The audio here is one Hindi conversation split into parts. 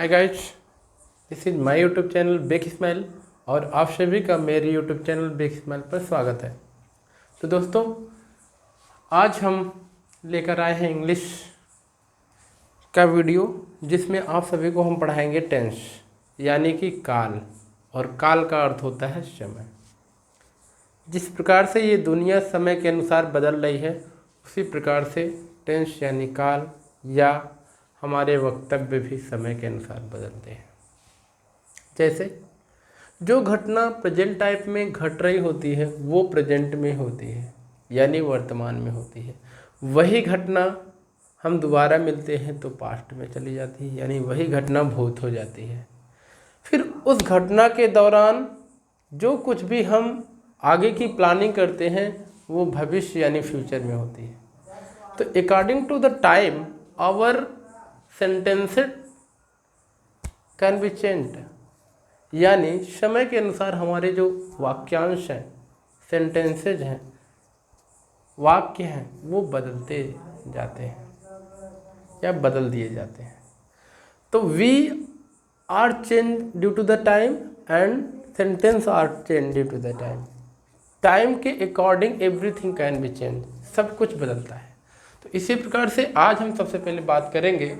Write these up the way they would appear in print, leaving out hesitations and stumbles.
Hi guys, this is my YouTube channel big smile और आप सभी का मेरे यूट्यूब चैनल बिग स्माइल पर स्वागत है। तो दोस्तों, आज हम लेकर आए हैं इंग्लिश का वीडियो जिसमें आप सभी को हम पढ़ाएंगे टेंस यानी कि काल, और काल का अर्थ होता है समय। जिस प्रकार से ये दुनिया समय के अनुसार बदल रही है उसी प्रकार से टेंस यानी काल या हमारे वक्तव्य भी समय के अनुसार बदलते हैं। जैसे जो घटना प्रेजेंट टाइप में घट रही होती है वो प्रेजेंट में होती है यानी वर्तमान में होती है। वही घटना हम दोबारा मिलते हैं तो पास्ट में चली जाती है यानी वही घटना भूत हो जाती है। फिर उस घटना के दौरान जो कुछ भी हम आगे की प्लानिंग करते हैं वो भविष्य यानी फ्यूचर में होती है। तो according to the time our sentences can be changed, यानी समय के अनुसार हमारे जो वाक्यांश हैं, सेंटेंसेज हैं, वाक्य हैं, वो बदलते जाते हैं या बदल दिए जाते हैं। तो we are change due to the time and sentence are change due to the time. Time के according everything can be change, सब कुछ बदलता है। तो इसी प्रकार से आज हम सबसे पहले बात करेंगे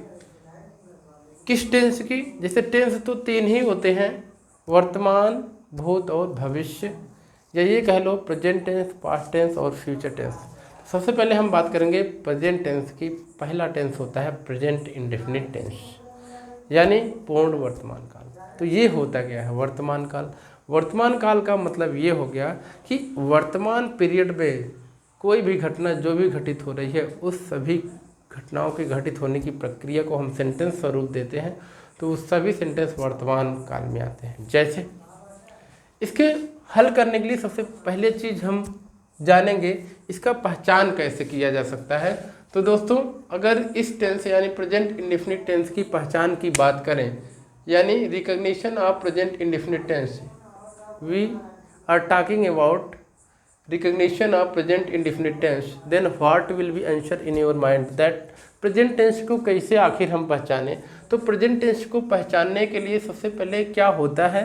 किस टेंस की। जैसे टेंस तो तीन ही होते हैं, वर्तमान, भूत और भविष्य, या ये कह लो प्रेजेंट टेंस, पास्ट टेंस और फ्यूचर टेंस। सबसे पहले हम बात करेंगे प्रेजेंट टेंस की। पहला टेंस होता है प्रेजेंट इंडेफिनिट टेंस यानी पूर्ण वर्तमान काल। तो ये होता क्या है वर्तमान काल? वर्तमान काल का मतलब ये हो गया कि वर्तमान पीरियड में कोई भी घटना जो भी घटित हो रही है उस सभी घटनाओं के घटित होने की प्रक्रिया को हम सेंटेंस स्वरूप देते हैं, तो उस सभी सेंटेंस वर्तमान काल में आते हैं। जैसे इसके हल करने के लिए सबसे पहले चीज़ हम जानेंगे इसका पहचान कैसे किया जा सकता है। तो दोस्तों, अगर इस टेंस यानी प्रेजेंट इंडेफिनिट टेंस की पहचान की बात करें यानी recognition of present indefinite tense, we are talking about recognition of present indefinite tense, then what will be answer in your mind that present tense को कैसे आखिर हम पहचाने। तो present tense को पहचानने के लिए सबसे पहले क्या होता है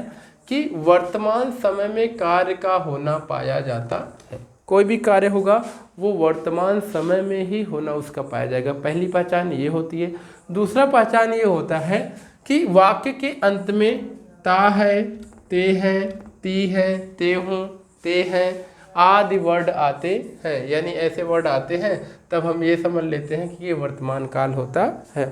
कि वर्तमान समय में कार्य का होना पाया जाता है। कोई भी कार्य होगा वो वर्तमान समय में ही होना उसका पाया जाएगा। पहली पहचान ये होती है। दूसरा पहचान ये होता है कि वाक्य के अंत में ता है, ते हैं, ती है, ते हूँ, ते हैं आदि वर्ड आते हैं, यानी ऐसे वर्ड आते हैं, तब हम ये समझ लेते हैं कि ये वर्तमान काल होता है।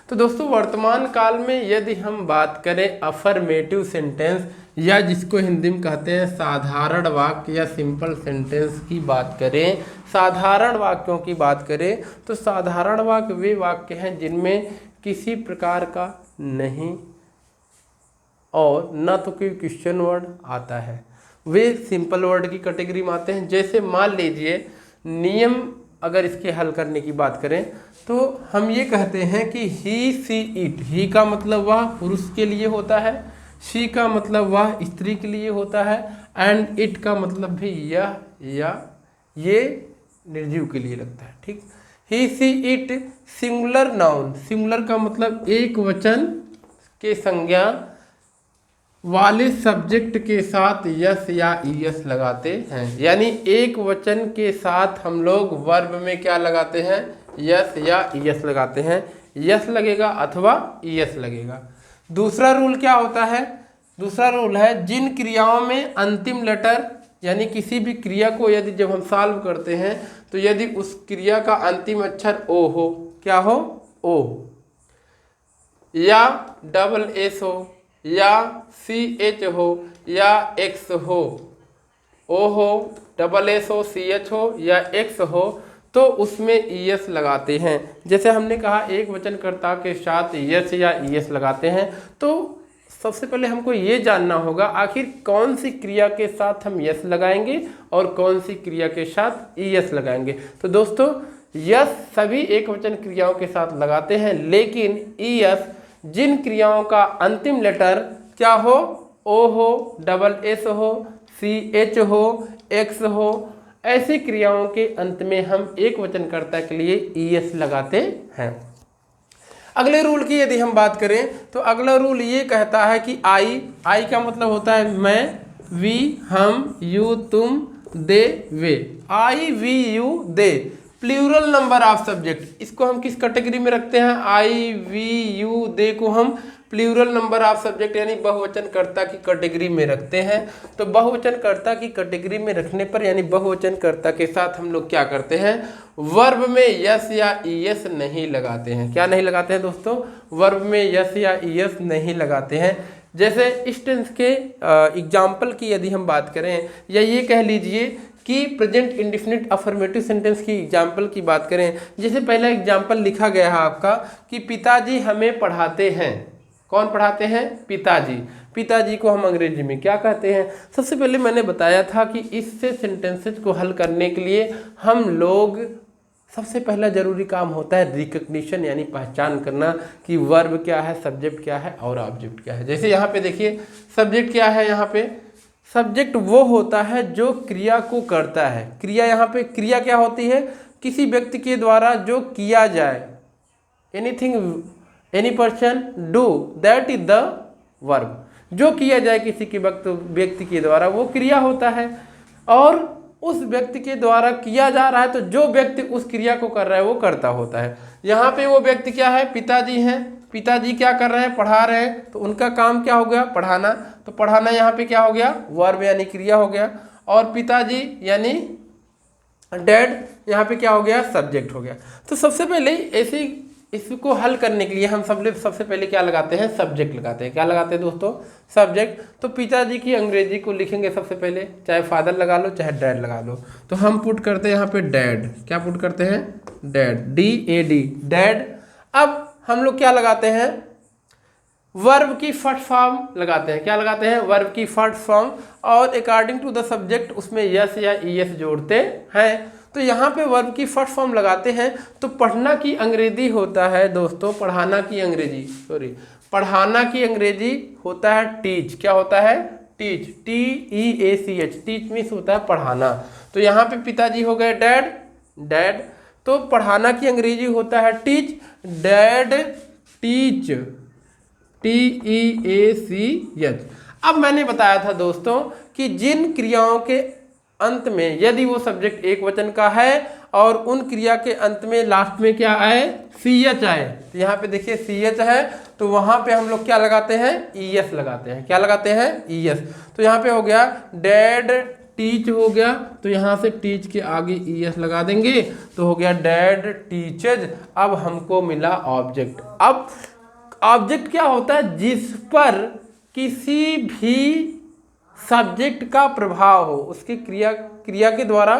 तो दोस्तों, वर्तमान काल में यदि हम बात करें अफर्मेटिव सेंटेंस या जिसको हिंदी में कहते हैं साधारण वाक्य या सिंपल सेंटेंस की बात करें, साधारण वाक्यों की बात करें, तो साधारण वाक्य वे वाक्य हैं जिनमें किसी प्रकार का नहीं और न तो कोई क्वेश्चन वर्ड आता है, वे सिंपल वर्ड की कैटेगरी में आते हैं। जैसे मान लीजिए नियम, अगर इसके हल करने की बात करें तो हम ये कहते हैं कि ही, सी, इट। ही का मतलब वह पुरुष के लिए होता है, शी का मतलब वह स्त्री के लिए होता है, एंड इट का मतलब भी यह या ये निर्जीव के लिए लगता है। ठीक, ही, सी, इट सिंगुलर नाउन। सिंगुलर का मतलब एक वचन के संज्ञा वाले सब्जेक्ट के साथ यस या ईएस लगाते हैं, यानी एक वचन के साथ हम लोग वर्ब में क्या लगाते हैं, यस या ईएस लगाते हैं। यस लगेगा अथवा ईएस लगेगा। दूसरा रूल क्या होता है? दूसरा रूल है जिन क्रियाओं में अंतिम लेटर यानी किसी भी क्रिया को यदि जब हम सॉल्व करते हैं तो यदि उस क्रिया का अंतिम अक्षर ओ हो, क्या हो, ओ, या डबल एस हो, या सी एच हो, या एक्स हो, ओ हो, डबल एस हो, सी एच हो या एक्स हो, तो उसमें ईएस लगाते हैं। जैसे हमने कहा एक वचनकर्ता के साथ यस या ईएस लगाते हैं। तो सबसे पहले हमको ये जानना होगा आखिर कौन सी क्रिया के साथ हम यस लगाएंगे और कौन सी क्रिया के साथ ईएस लगाएंगे। तो दोस्तों, यस सभी एक वचन क्रियाओं के साथ लगाते हैं, लेकिन ईएस जिन क्रियाओं का अंतिम लेटर क्या हो, ओ हो, डबल एस हो, सी एच हो, एक्स हो, ऐसी क्रियाओं के अंत में हम एक वचनकर्ता के लिए ईएस लगाते हैं। अगले रूल की यदि हम बात करें तो अगला रूल ये कहता है कि आई का मतलब होता है मैं, वी हम, यू तुम, दे वे। I we you they plural number of subject, इसको हम किस कैटेगरी में रखते हैं? आई वी यू दे को हम प्लूरल नंबर ऑफ सब्जेक्ट यानी बहुवचनकर्ता की कैटेगरी में रखते हैं। तो बहुवचनकर्ता की कैटेगरी में रखने पर यानी बहुवचनकर्ता के साथ हम लोग क्या करते हैं? वर्ब में यस या ईएस नहीं लगाते हैं। क्या नहीं लगाते हैं दोस्तों? वर्ब में यस या ईएस नहीं लगाते हैं। जैसे इस टेंस के एग्जाम्पल की यदि हम बात करें, या ये कह लीजिए कि प्रेजेंट इंडेफिनिट अफर्मेटिव सेंटेंस की एग्जाम्पल की बात करें, जैसे पहला एग्जाम्पल लिखा गया है आपका कि पिताजी हमें पढ़ाते हैं। कौन पढ़ाते हैं? पिताजी। पिताजी को हम अंग्रेजी में क्या कहते हैं? सबसे पहले मैंने बताया था कि इससे सेंटेंसेस को हल करने के लिए हम लोग सबसे पहला जरूरी काम होता है रिकग्निशन यानी पहचान करना कि वर्ब क्या है, सब्जेक्ट क्या है और ऑब्जेक्ट क्या है। जैसे यहाँ पे देखिए सब्जेक्ट क्या है, यहाँ पे सब्जेक्ट वो होता है जो क्रिया को करता है। क्रिया, यहाँ पे क्रिया क्या होती है? किसी व्यक्ति के द्वारा जो किया जाए, anything any person do that is the verb. जो किया जाए किसी के व्यक्ति के द्वारा वो क्रिया होता है, और उस व्यक्ति के द्वारा किया जा रहा है तो जो व्यक्ति उस क्रिया को कर रहा है वो कर्ता होता है। यहाँ पे वो व्यक्ति क्या है? पिताजी हैं। पिताजी क्या कर रहे हैं? पढ़ा रहे हैं। तो उनका काम क्या हो गया? पढ़ाना। तो पढ़ाना यहाँ पे क्या हो गया? वर्ब यानी क्रिया हो गया। और पिताजी यानी डैड यहाँ पे क्या हो गया? सब्जेक्ट हो गया। तो सबसे पहले ऐसे इसको हल करने के लिए हम सबसे पहले क्या लगाते हैं? सब्जेक्ट लगाते हैं। क्या लगाते हैं दोस्तों? सब्जेक्ट। तो पिताजी की अंग्रेजी को लिखेंगे सबसे पहले, चाहे फादर लगा लो चाहे डैड लगा लो। तो हम पुट करते हैं यहाँ पे डैड। क्या पुट करते हैं? Dad, DAD, dad. अब हम लोग क्या लगाते हैं? वर्ब की फर्स्ट फॉर्म लगाते हैं। क्या लगाते हैं? वर्ब की फर्स्ट फॉर्म, और अकॉर्डिंग टू द सब्जेक्ट उसमें यस या ईएस जोड़ते हैं। तो यहाँ पे वर्ब की फर्स्ट फॉर्म लगाते हैं। तो पढ़ना की अंग्रेजी होता है दोस्तों, पढ़ाना की अंग्रेजी, पढ़ाना की अंग्रेजी होता है टीच। क्या होता है? Teach, TEACH। टीच मीन्स होता है पढ़ाना। तो यहाँ पे पिताजी हो गए डैड, डैड। तो पढ़ाना की अंग्रेजी होता है टीच, डैड टीच, TEACH। अब मैंने बताया था दोस्तों कि जिन क्रियाओं के अंत में यदि वो सब्जेक्ट एक वचन का है और उन क्रिया के अंत में लास्ट में क्या आए? CH आए। तो यहाँ पे देखिए CH है, तो वहाँ पे हम लोग क्या लगाते हैं? ES लगाते हैं। क्या लगाते हैं? ES। तो यहाँ पे हो गया डैड टीच हो गया, तो यहाँ से टीच के आगे ES लगा देंगे तो हो गया डैड टीचर्स। अब हमको मिला ऑब्जेक्ट। अब ऑब्जेक्ट क्या होता है? जिस पर किसी भी सब्जेक्ट का प्रभाव हो, उसकी क्रिया के द्वारा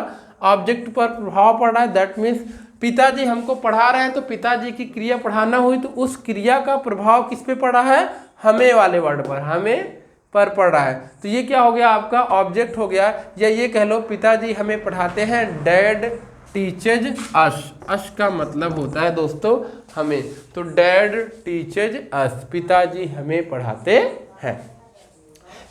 ऑब्जेक्ट पर प्रभाव पड़ रहा है। दैट मीन्स पिताजी हमको पढ़ा रहे हैं, तो पिताजी की क्रिया पढ़ाना हुई, तो उस क्रिया का प्रभाव किस पे पड़ रहा है? हमें वाले वर्ड पर, हमें पर पड़ रहा है। तो ये क्या हो गया? आपका ऑब्जेक्ट हो गया। या ये कह लो पिताजी हमें पढ़ाते हैं, डैड टीचर्स अस। अस का मतलब होता है दोस्तों हमें। तो डैड टीचर्स अस, पिताजी हमें पढ़ाते हैं।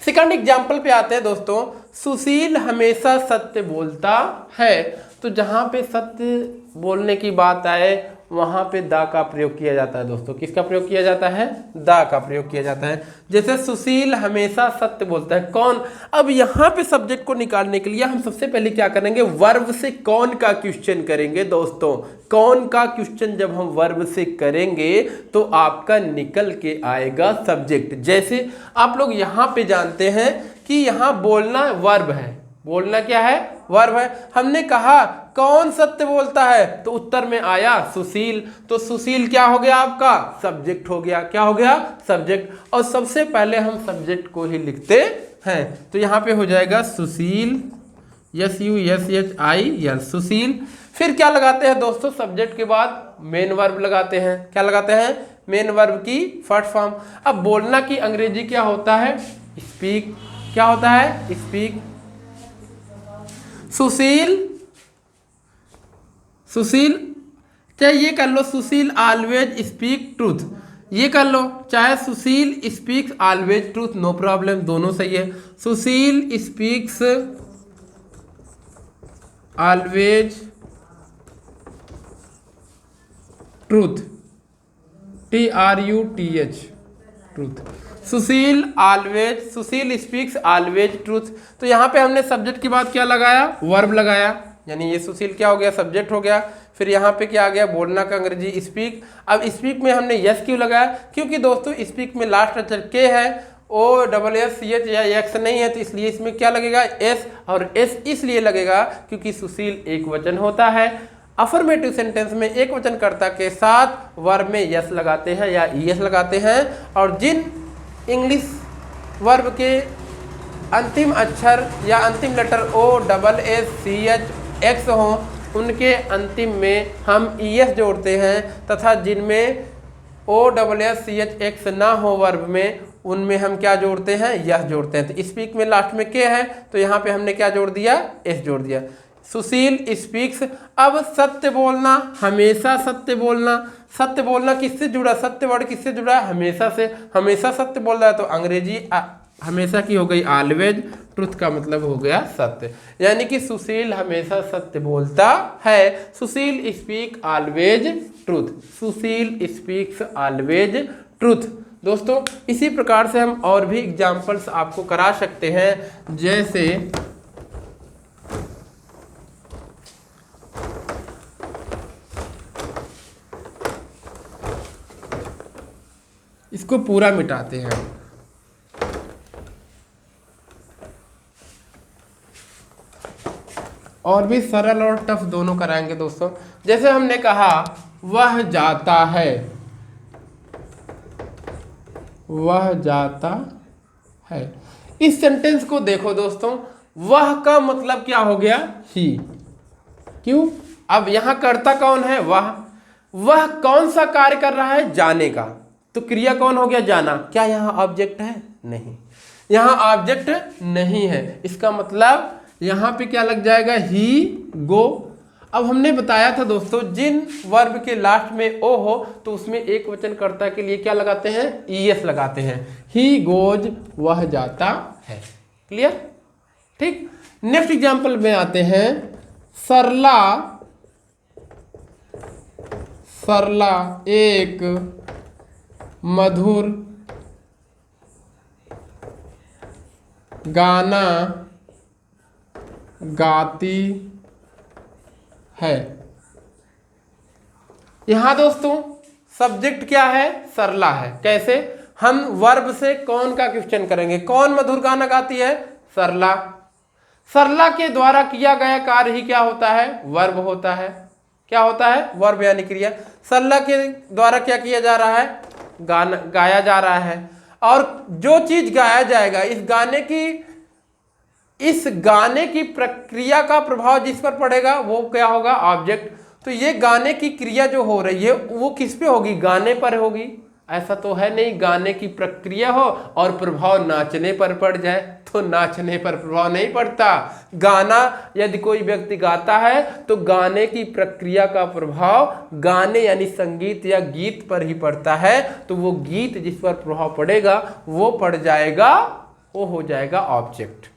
सेकंड एग्जाम्पल पे आते हैं दोस्तों। सुशील हमेशा सत्य बोलता है। तो जहाँ पे सत्य बोलने की बात आए वहाँ पे दा का प्रयोग किया जाता है दोस्तों। किसका प्रयोग किया जाता है? दा का प्रयोग किया जाता है। जैसे सुशील हमेशा सत्य बोलता है। कौन? अब यहाँ पे सब्जेक्ट को निकालने के लिए हम सबसे पहले क्या करेंगे? वर्ब से कौन का क्वेश्चन करेंगे दोस्तों। कौन का क्वेश्चन जब हम वर्ब से करेंगे तो आपका निकल के आएगा सब्जेक्ट। जैसे आप लोग यहाँ पे जानते हैं कि यहाँ बोलना वर्ब है। बोलना क्या है? वर्ब है। हमने कहा कौन सत्य बोलता है, तो उत्तर में आया सुशील। तो सुशील क्या हो गया? आपका सब्जेक्ट हो गया। क्या हो गया? सब्जेक्ट। और सबसे पहले हम सब्जेक्ट को ही लिखते हैं। तो यहाँ पे हो जाएगा सुशील, SUSHIL, सुशील। फिर क्या लगाते हैं दोस्तों? सब्जेक्ट के बाद मेन वर्ब लगाते हैं। क्या लगाते हैं? मेन वर्ब की फर्स्ट फॉर्म। अब बोलना की अंग्रेजी क्या होता है? स्पीक। क्या होता है? स्पीक। सुशील चाहे ये कर लो, सुशील ऑलवेज स्पीक ट्रूथ। ये कर लो, चाहे Sushil speaks always truth, no problem, दोनों सही है। Sushil speaks always truth, TRUTH, truth. Sushil speaks always truth. तो यहाँ पे हमने सब्जेक्ट के बाद क्या लगाया, वर्ब लगाया, यानी ये सुशील क्या हो गया, सब्जेक्ट हो गया। फिर यहाँ पे क्या आ गया, बोलना का अंग्रेजी स्पीक। अब स्पीक में हमने यस क्यों लगाया, क्योंकि दोस्तों स्पीक में लास्ट अक्षर के है, OSSCH या एक्स नहीं है, तो इसलिए इसमें क्या लगेगा, एस। और एस इसलिए लगेगा क्योंकि सुशील एक वचन होता है। अफर्मेटिव सेंटेंस में एक वचनकर्ता के साथ वर्ब में यस लगाते हैं या ईएस लगाते हैं, और जिन इंग्लिश वर्ब के अंतिम अक्षर या अंतिम लेटर OSSCH हों, उनके अंतिम में हम ईएस जोड़ते हैं, तथा जिनमें OSSCH ना हो वर्ब में, उनमें हम क्या जोड़ते हैं, यस जोड़ते हैं। तो स्पीक में लास्ट में के है, तो यहाँ पे हमने क्या जोड़ दिया, एस जोड़ दिया। सुशील स्पीक्स। अब सत्य बोलना, हमेशा सत्य बोलना। सत्य बोलना किससे जुड़ा, सत्य वर्ड किससे जुड़ा है, हमेशा से। हमेशा सत्य बोल रहा है तो अंग्रेजी हमेशा की हो गई ऑलवेज, ट्रुथ का मतलब हो गया सत्य, यानी कि सुशील हमेशा सत्य बोलता है। सुशील स्पीक ऑलवेज ट्रुथ, सुशील स्पीक्स ऑलवेज ट्रुथ। दोस्तों इसी प्रकार से हम और भी एग्जाम्पल्स आपको करा सकते हैं, जैसे इसको पूरा मिटाते हैं, और भी सरल और टफ दोनों कराएंगे दोस्तों। जैसे हमने कहा वह जाता है, वह जाता है। इस सेंटेंस को देखो दोस्तों, वह का मतलब क्या हो गया, ही। क्यों, अब यहां कर्ता कौन है, वह कौन सा कार्य कर रहा है, जाने का। तो क्रिया कौन हो गया, जाना। क्या यहां ऑब्जेक्ट है, नहीं, यहां ऑब्जेक्ट नहीं है। इसका मतलब यहां पे क्या लग जाएगा, ही गो। अब हमने बताया था दोस्तों, जिन वर्ब के लास्ट में ओ हो तो उसमें एक वचनकर्ता के लिए क्या लगाते हैं, ईएस लगाते हैं। ही गोज, वह जाता है। क्लियर, ठीक। नेक्स्ट एग्जांपल में आते हैं, सरला। सरला एक मधुर गाना गाती है। यहां दोस्तों सब्जेक्ट क्या है, सरला है। कैसे, हम वर्ब से कौन का क्वेश्चन करेंगे, कौन मधुर गाना गाती है, सरला। सरला के द्वारा किया गया कार्य ही क्या होता है, वर्ब होता है। क्या होता है, वर्ब यानी क्रिया। सरला के द्वारा क्या किया जा रहा है, गाना गाया जा रहा है। और जो चीज गाया जाएगा, इस गाने की प्रक्रिया का प्रभाव जिस पर पड़ेगा वो क्या होगा, ऑब्जेक्ट। तो ये गाने की क्रिया जो हो रही है वो किस पे होगी, गाने पर होगी। ऐसा तो है नहीं गाने की प्रक्रिया हो और प्रभाव नाचने पर पड़ जाए, तो नाचने पर प्रभाव नहीं पड़ता। गाना यदि कोई व्यक्ति गाता है तो गाने की प्रक्रिया का प्रभाव गाने यानी संगीत या गीत पर ही पड़ता है। तो वो गीत जिस पर प्रभाव पड़ेगा वो पड़ जाएगा, वो हो जाएगा ऑब्जेक्ट।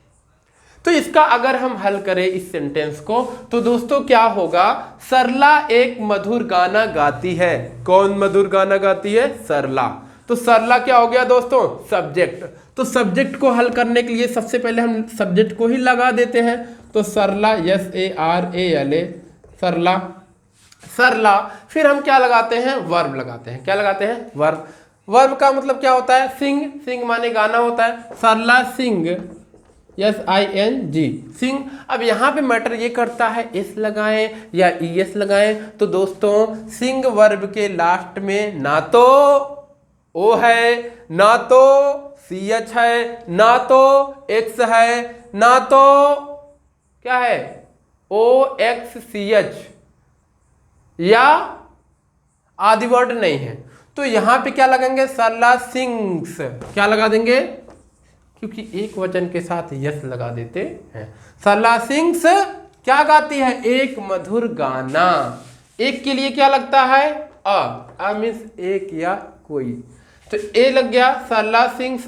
तो इसका अगर हम हल करें इस सेंटेंस को, तो दोस्तों क्या होगा, सरला एक मधुर गाना गाती है। कौन मधुर गाना गाती है, सरला। तो सरला क्या हो गया दोस्तों, सब्जेक्ट। तो सब्जेक्ट को हल करने के लिए सबसे पहले हम सब्जेक्ट को ही लगा देते हैं। तो सरला, SARALA, सरला। सरला, फिर हम क्या लगाते हैं, वर्ब लगाते हैं। क्या लगाते हैं, वर्ब। वर्ब का मतलब क्या होता है, सिंग। सिंग माने गाना होता है। सरला सिंग, SING, सिंग। अब यहाँ पे मैटर ये करता है एस लगाएं या ES लगाएं। तो दोस्तों सिंग वर्ब के लास्ट में ना तो ओ है, ना तो CH है, ना तो X है, ना तो क्या है, OXCH या आदि वर्ड नहीं है। तो यहाँ पे क्या लगाएंगे, सरला सिंग्स। क्या लगा देंगे, क्योंकि एक वचन के साथ यस लगा देते हैं। सरला सिंग्स क्या गाती है, एक मधुर गाना। एक के लिए क्या लगता है, अ मीन्स एक या कोई। तो ए लग गया, सरला सिंग्स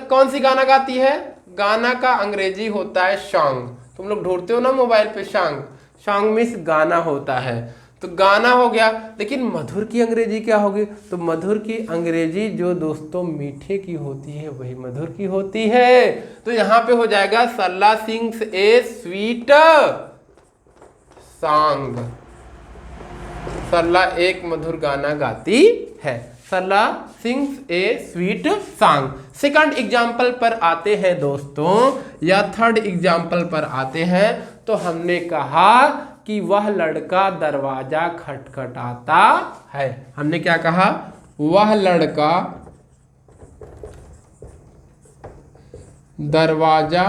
कौन सी गाना गाती है, गाना का अंग्रेजी होता है सॉन्ग। तुम लोग ढूंढते हो ना मोबाइल पे सॉन्ग, सॉन्ग मीन्स गाना होता है। तो गाना हो गया। लेकिन मधुर की अंग्रेजी क्या होगी? तो मधुर की अंग्रेजी जो दोस्तों मीठे की होती है वही मधुर की होती है। तो यहाँ पे हो जाएगा Sarla sings a sweet song. Sarla एक मधुर गाना गाती है। Sarla sings a sweet song. Second example पर आते हैं दोस्तों, या थर्ड एग्जाम्पल पर आते हैं। तो हमने कहा कि वह लड़का दरवाजा खटखटाता है। हमने क्या कहा? वह लड़का दरवाजा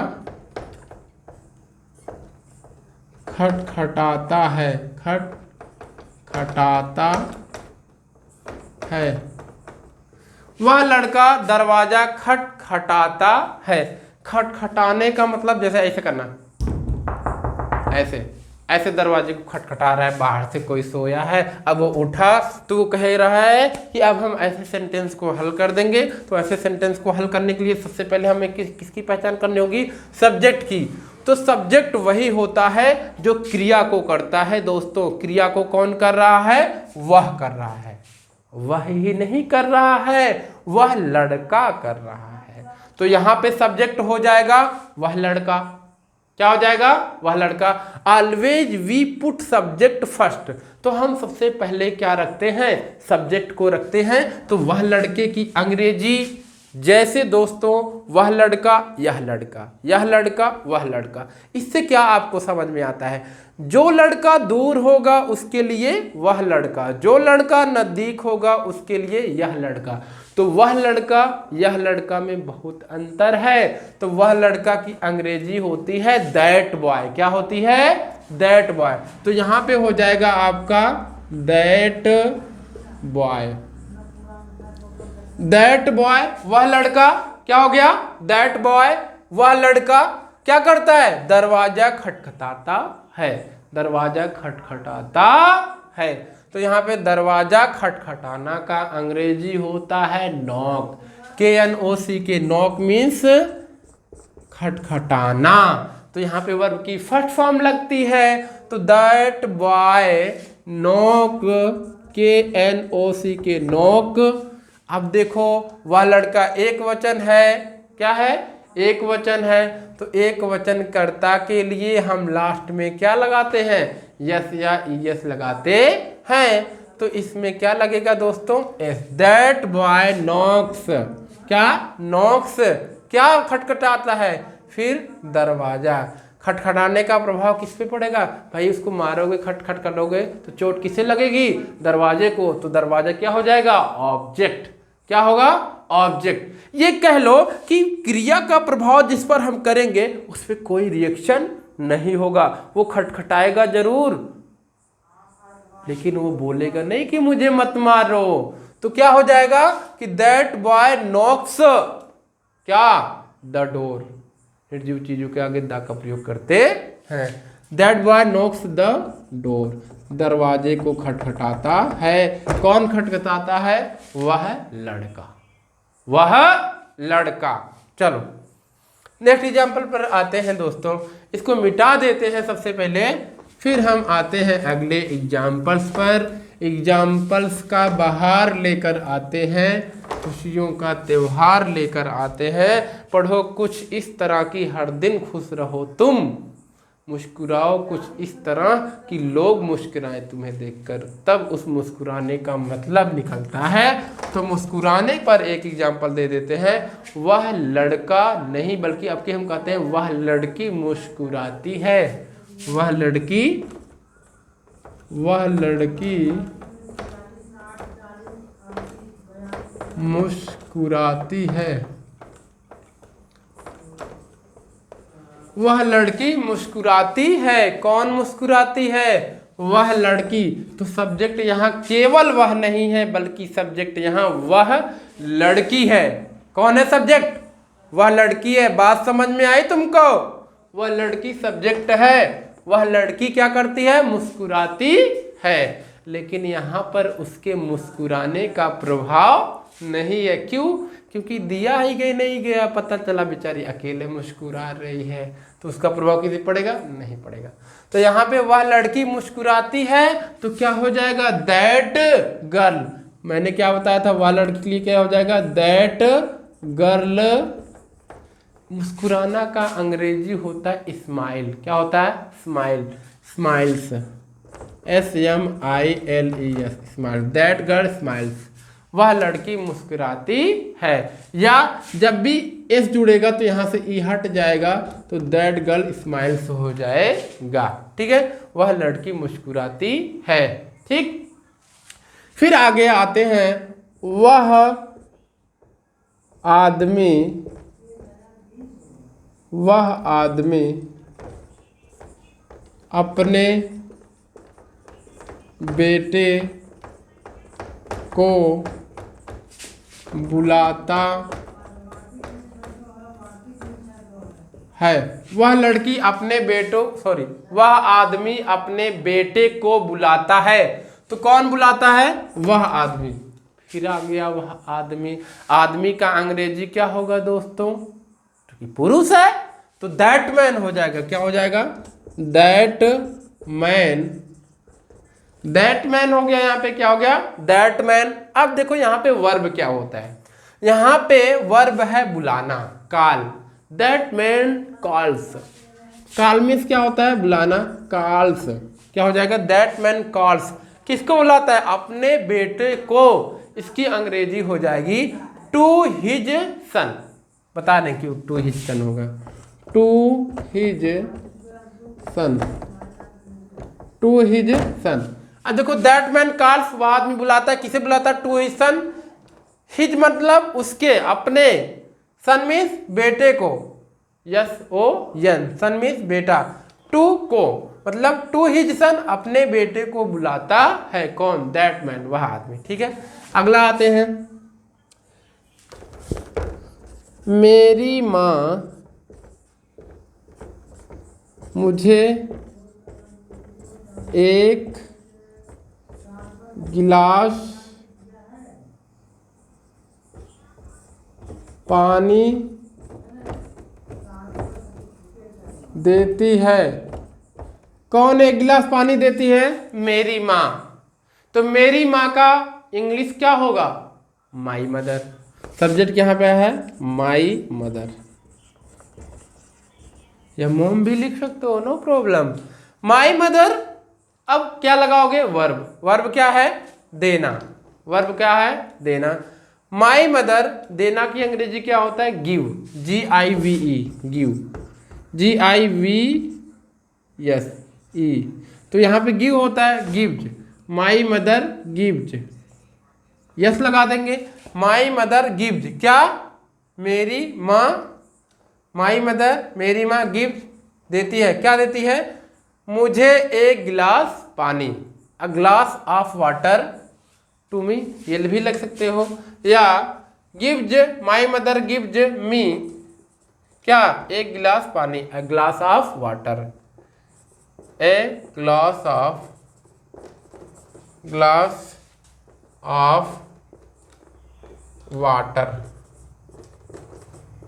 खटखटाता है। खटखटाता है। वह लड़का दरवाजा खटखटाता है। खटखटाने का मतलब जैसे ऐसे करना, ऐसे ऐसे दरवाजे को खटखटा रहा है, बाहर से कोई सोया है, अब वो उठा तो वो कह रहा है कि अब हम ऐसे सेंटेंस को हल कर देंगे। तो ऐसे सेंटेंस को हल करने के लिए सबसे पहले हमें किसकी पहचान करनी होगी? सब्जेक्ट की। तो सब्जेक्ट वही होता है जो क्रिया को करता है दोस्तों। क्रिया को कौन कर रहा है? वह कर रहा है। वह ही नहीं कर रहा है, वह लड़का कर रहा है। तो यहाँ पे सब्जेक्ट हो जाएगा वह लड़का। क्या हो जाएगा? वह लड़का। Always we put subject first. तो हम सबसे पहले क्या रखते हैं? सब्जेक्ट को रखते हैं। तो वह लड़के की अंग्रेजी जैसे दोस्तों वह लड़का, यह लड़का, यह लड़का, वह लड़का। इससे क्या आपको समझ में आता है? जो लड़का दूर होगा उसके लिए वह लड़का, जो लड़का नजदीक होगा उसके लिए यह लड़का। तो वह लड़का, यह लड़का में बहुत अंतर है। तो वह लड़का की अंग्रेजी होती है दैट बॉय। क्या होती है? That boy. तो यहाँ पे हो जाएगा आपका दैट बॉय। दैट बॉय वह लड़का। क्या हो गया? दैट बॉय वह लड़का क्या करता है? दरवाजा खटखटाता है। दरवाजा खटखटाता है। तो यहाँ पे दरवाजा खटखटाना का अंग्रेजी होता है नॉक। KNOC के नॉक मीन्स खटखटाना। तो यहाँ पे वर्ब की फर्स्ट फॉर्म लगती है। तो दैट बॉय नॉक, KNOC के नॉक। अब देखो वह लड़का एक वचन है। क्या है? एक वचन है। तो एक वचन कर्ता के लिए हम लास्ट में क्या लगाते हैं? यस या ईएस लगाते हैं। तो इसमें क्या लगेगा दोस्तों? एस। That boy knocks. क्या? नॉक्स। क्या खटखटाता है? फिर दरवाजा। खटखटाने का प्रभाव किस पे पड़ेगा? भाई उसको मारोगे, खटखट करोगे तो चोट किसे लगेगी? दरवाजे को। तो दरवाजा क्या हो जाएगा? ऑब्जेक्ट। क्या होगा? ऑब्जेक्ट। ये कह लो कि क्रिया का प्रभाव जिस पर हम करेंगे उस पर कोई रिएक्शन नहीं होगा। वो खटखटाएगा जरूर लेकिन वो बोलेगा नहीं कि मुझे मत मारो। तो क्या हो जाएगा कि दैट बॉय नॉक्स क्या? The door. निर्जीव चीजों के आगे द का प्रयोग करते हैं। That boy Knox the door. दरवाजे को खटखटाता है। कौन खटखटाता है? वह लड़का। वह लड़का। चलो नेक्स्ट एग्जाम्पल पर आते हैं दोस्तों। इसको मिटा देते हैं सबसे पहले, फिर हम आते हैं अगले एग्जाम्पल्स पर। एग्जाम्पल्स का बहार लेकर आते हैं, खुशियों का त्योहार लेकर आते हैं। पढ़ो कुछ इस तरह की हर दिन खुश रहो तुम, मुस्कुराओ कुछ इस तरह कि लोग मुस्कुराएं तुम्हें देखकर, तब उस मुस्कुराने का मतलब निकलता है। तो मुस्कुराने पर एक एग्जाम्पल दे देते हैं। वह लड़का नहीं बल्कि अब के हम कहते हैं वह लड़की मुस्कुराती है। वह लड़की मुस्कुराती है। वह लड़की मुस्कुराती है। कौन मुस्कुराती है? वह लड़की। तो सब्जेक्ट यहाँ केवल वह नहीं है बल्कि सब्जेक्ट यहाँ वह लड़की है। कौन है सब्जेक्ट? वह लड़की है। बात समझ में आई तुमको? वह लड़की सब्जेक्ट है। वह लड़की क्या करती है? मुस्कुराती है। लेकिन यहाँ पर उसके मुस्कुराने का प्रभाव नहीं है। क्यों? क्योंकि दिया ही गई नहीं गया, पता चला बेचारी अकेले मुस्कुरा रही है, तो उसका प्रभाव किसी पड़ेगा? नहीं पड़ेगा। तो यहाँ पे वह लड़की मुस्कुराती है तो क्या हो जाएगा? That girl. मैंने क्या बताया था? वह लड़की के लिए क्या हो जाएगा? That girl. मुस्कुराना का अंग्रेजी होता है स्माइल। क्या होता है? Smile, smiles, SMILES, smile. That girl smiles, वह लड़की मुस्कुराती है। या जब भी एस जुड़ेगा तो यहाँ से ई हट जाएगा, तो दैट गर्ल स्माइल्स हो जाएगा। ठीक है, वह लड़की मुस्कुराती है। ठीक, फिर आगे आते हैं, वह आदमी अपने बेटे को बुलाता है। वह लड़की अपने वह आदमी अपने बेटे को बुलाता है। तो कौन बुलाता है? वह आदमी। फिर आ गया वह आदमी। आदमी का अंग्रेजी क्या होगा दोस्तों? क्योंकि पुरुष है तो दैट मैन हो जाएगा। क्या हो जाएगा? That man. दैट मैन हो गया। यहाँ पे क्या हो गया? That man. अब देखो यहाँ पे वर्ब क्या होता है। यहाँ पे वर्ब है बुलाना, call. That man calls. Call means क्या होता है? बुलाना, कॉल्स। क्या हो जाएगा? That man calls. किसको बुलाता है? अपने बेटे को। इसकी अंग्रेजी हो जाएगी टू हिज सन। बता दें क्यों टू हिज सन होगा? To his son, to his son. अब देखो दैट मैन कॉल्स, वह आदमी बुलाता है। किसे बुलाता है? To his sun. हिज मतलब उसके, अपने। सन मीन्स बेटे को, SON। सन मीन्स बेटा। टू को मतलब टू हिज सन, अपने बेटे को बुलाता है। कौन? दैट मैन, वह आदमी। ठीक है, अगला आते हैं, मेरी माँ मुझे एक गिलास पानी देती है। कौन एक गिलास पानी देती है? मेरी माँ। तो मेरी माँ का इंग्लिश क्या होगा? My mother. सब्जेक्ट यहाँ पे है माई मदर, या मोम भी लिख सकते हो, नो प्रॉब्लम। My mother. अब क्या लगाओगे? वर्ब। वर्ब क्या है? देना। वर्ब क्या है? देना। माई मदर, देना की अंग्रेजी क्या होता है? गिव। GIVE, give. GIVES। तो यहाँ पे गिव होता है, gives. My mother gives, yes लगा देंगे। माई मदर गिव्स, क्या? मेरी माँ। माई मदर, मेरी माँ, गिव्स देती है। क्या देती है? मुझे एक गिलास पानी, a glass of water to me, ये भी लग सकते हो। या gives, my mother gives me, क्या? एक गिलास पानी, a glass of water, a glass of water.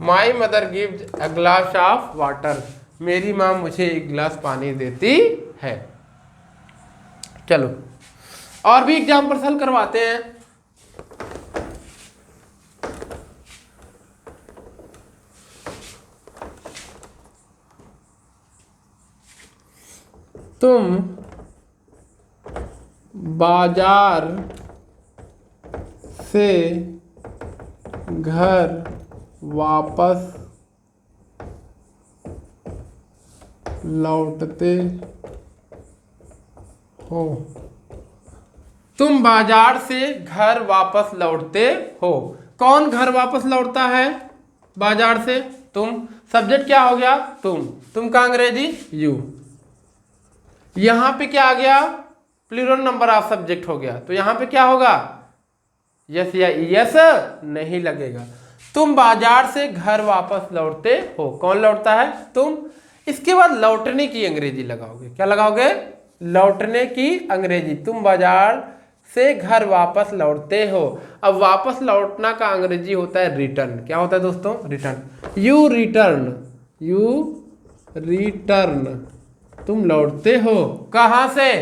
My mother gives a glass of water, मेरी माँ मुझे एक गिलास पानी देती है। चलो और भी एग्जाम्पल हल करवाते हैं। तुम बाजार से घर वापस लौटते हो। तुम बाजार से घर वापस लौटते हो। कौन घर वापस लौटता है बाजार से? तुम। सब्जेक्ट क्या हो गया? तुम का अंग्रेजी यू। यहां पे क्या आ गया? प्लूरल नंबर ऑफ सब्जेक्ट हो गया। तो यहां पे क्या होगा? यस या यस नहीं लगेगा। तुम बाजार से घर वापस लौटते हो। कौन लौटता है? तुम। इसके बाद लौटने की अंग्रेजी लगाओगे। क्या लगाओगे? लौटने की अंग्रेजी। तुम बाजार से घर वापस लौटते हो। अब वापस लौटना का अंग्रेजी होता है रिटर्न। क्या होता है दोस्तों? Return. You return, you return, तुम लौटते हो। कहाँ से?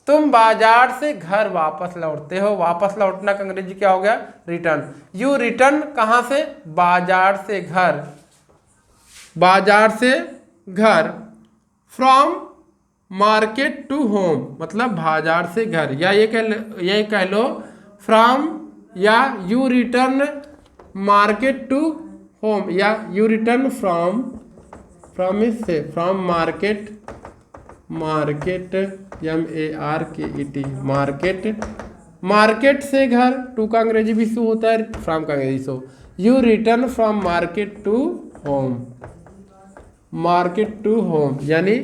तुम बाजार से घर वापस लौटते हो। वापस लौटना का अंग्रेजी क्या हो गया? रिटर्न। यू रिटर्न कहाँ से? बाजार से घर, बाजार से घर। फ्रॉम मार्केट टू होम, मतलब बाजार से घर, या ये कह लो फ्रॉम, या you return market to home, या यू रिटर्न फ्रॉम, फ्रॉम इससे from market, market MARKET, market, market से घर। टू का अंग्रेजी भी शो होता है, फ्रॉम का अंग्रेजी शो। You return from market to home, market to home, यानी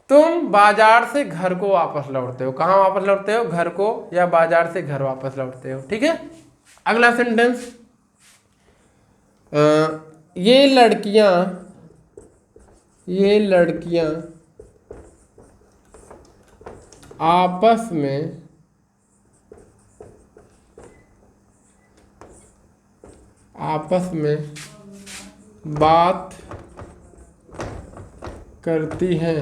तुम बाजार से घर को वापस लौटते हो। कहाँ वापस लौटते हो? घर को, या बाजार से घर वापस लौटते हो। ठीक है। अगला सेंटेंस, ये लड़कियां आपस में बात करती हैं।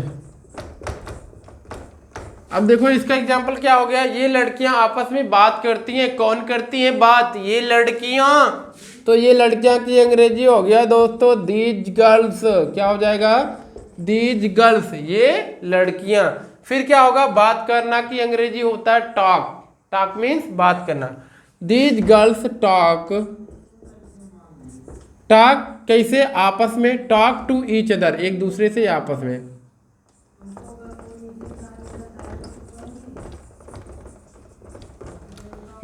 अब देखो इसका एग्जाम्पल क्या हो गया? ये लड़कियां आपस में बात करती हैं। कौन करती हैं बात? ये लड़कियां। तो ये लड़कियां की अंग्रेजी हो गया दोस्तों दीज गर्ल्स। क्या हो जाएगा? दीज गर्ल्स, ये लड़कियां। फिर क्या होगा? बात करना की अंग्रेजी होता है टॉक। टॉक मीन्स बात करना। दीज गर्ल्स टॉक, टॉक कैसे? आपस में, टॉक टू ईच अदर, एक दूसरे से, आपस में।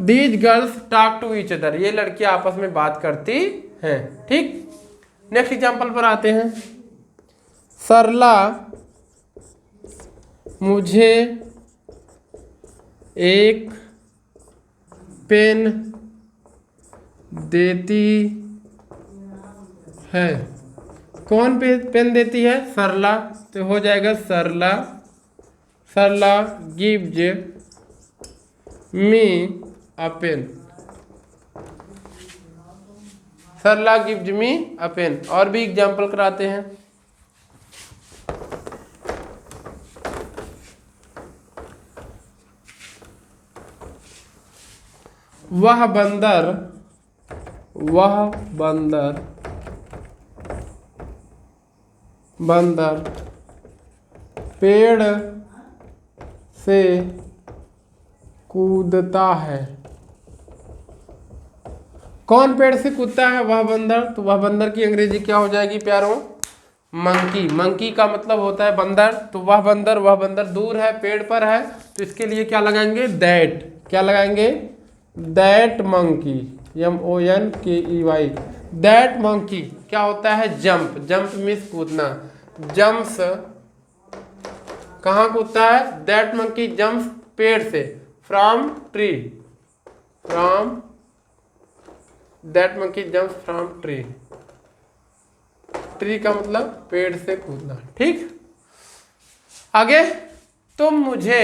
These girls talk to each other, ये लड़कियां आपस में बात करती हैं। ठीक। नेक्स्ट एग्जांपल पर आते हैं। सरला मुझे एक पेन देती है। कौन पेन देती है? सरला। तो हो जाएगा सरला, सरला गिव्स मी अ पेन, सरला गिव्स मी अ पेन। और भी एग्जाम्पल कराते हैं। वह बंदर पेड़ से कूदता है। कौन पेड़ से कूदता है? वह बंदर। तो वह बंदर की अंग्रेजी क्या हो जाएगी प्यारों? मंकी। मंकी का मतलब होता है बंदर। तो वह बंदर दूर है, पेड़ पर है, तो इसके लिए क्या लगाएंगे? दैट। क्या लगाएंगे? That monkey, MONKEY, that monkey. क्या होता है? जंप। जंप मीन्स कूदना। जंप्स, कहाँ कूदता है? दैट मंकी जंप्स, पेड़ से। From tree, from, that monkey jumps from tree. Tree का मतलब पेड़ से कूदना। ठीक। आगे, तुम मुझे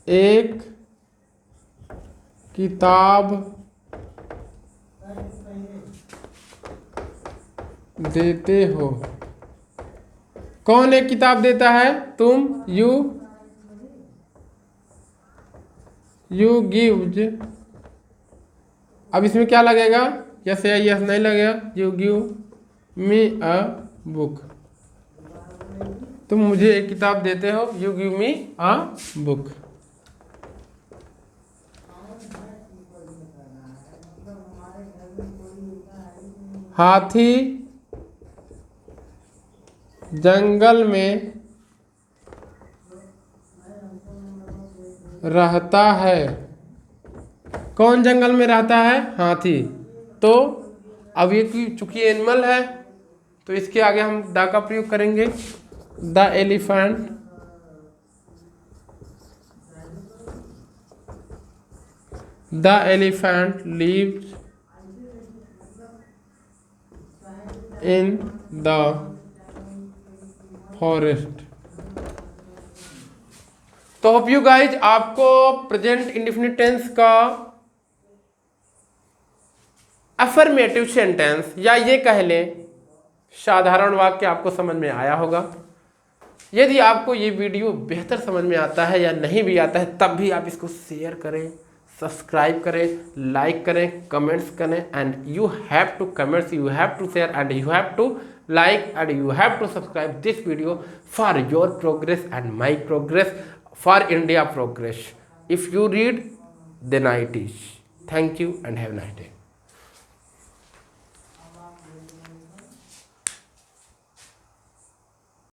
एक किताब देते हो। कौन एक किताब देता है? तुम, यू गिव्स। अब इसमें क्या लगेगा? यस या यस नहीं लगेगा। You give me a book, तुम मुझे एक किताब देते हो। You give me a book. हाथी जंगल में रहता है। कौन जंगल में रहता है? हाथी। तो अब ये चूंकि एनिमल है तो इसके आगे हम द का प्रयोग करेंगे। The elephant lives in the forest. तो होप यू गाइज आपको प्रेजेंट इंडेफिनिट टेंस का अफर्मेटिव सेंटेंस या ये कह लें साधारण वाक्य आपको समझ में आया होगा। यदि आपको ये वीडियो बेहतर समझ में आता है या नहीं भी आता है तब भी आप इसको शेयर करें, सब्सक्राइब करें, लाइक करें, कमेंट्स करें and you have to comments, you have to share and you have to like and you have to subscribe this video for your progress and my progress, for India progress. If you read then it is. Thank you and have a nice day.